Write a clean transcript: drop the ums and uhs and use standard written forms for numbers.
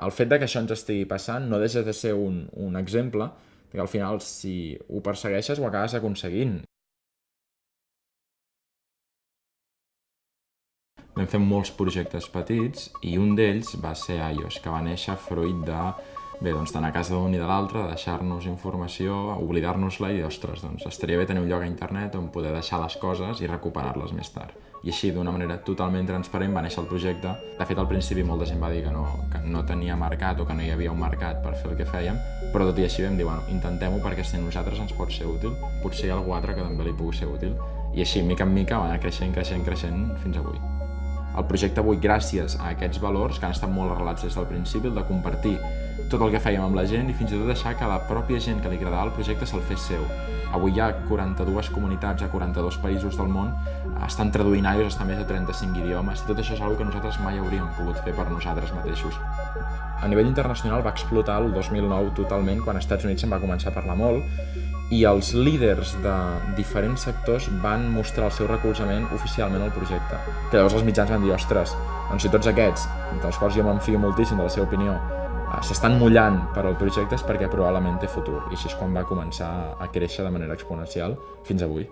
El fet de que això ens estigui passant no deixa de ser un exemple de que al final, si ho persegueixes, ho acabes aconseguint. Vam fer molts projectes petits i un d'ells va ser iOS, que va néixer fruit d'anar a casa d'un i de l'altre, deixar-nos informació, oblidar-nos-la i dir, ostres, doncs estaria bé tenir un lloc a internet on poder deixar les coses i recuperar-les més tard. I així, d'una manera totalment transparent, va néixer el projecte. De fet, al principi molta gent va dir que no tenia mercat o que no hi havia un mercat per fer el que fèiem, però tot i així vam dir, bueno, intentem-ho perquè si a nosaltres ens pot ser útil, potser hi ha algú altre que també li pugui ser útil. I així, mica en mica, va anar creixent fins avui. El projecte avui, gràcies a aquests valors que han estat molt arrelats des del principi, el de compartir tot el que fèiem amb la gent i fins i tot deixar que la pròpia gent que li agradava el projecte se'l fes seu. Avui hi ha 42 comunitats a 42 països del món, estan traduint iOS a més de 35 idiomes i tot això és una cosa que nosaltres mai hauríem pogut fer per nosaltres mateixos. A nivell internacional va explotar el 2009 totalment quan als Estats Units se'n va començar a parlar molt i els líders de diferents sectors van mostrar el seu recolzament oficialment al projecte. Que llavors els mitjans van dir, ostres, doncs si tots aquests, dels quals jo m'enfio moltíssim de la seva opinió, s'estan mullant per al projecte és perquè probablement té futur. I així és quan va començar a créixer de manera exponencial fins avui.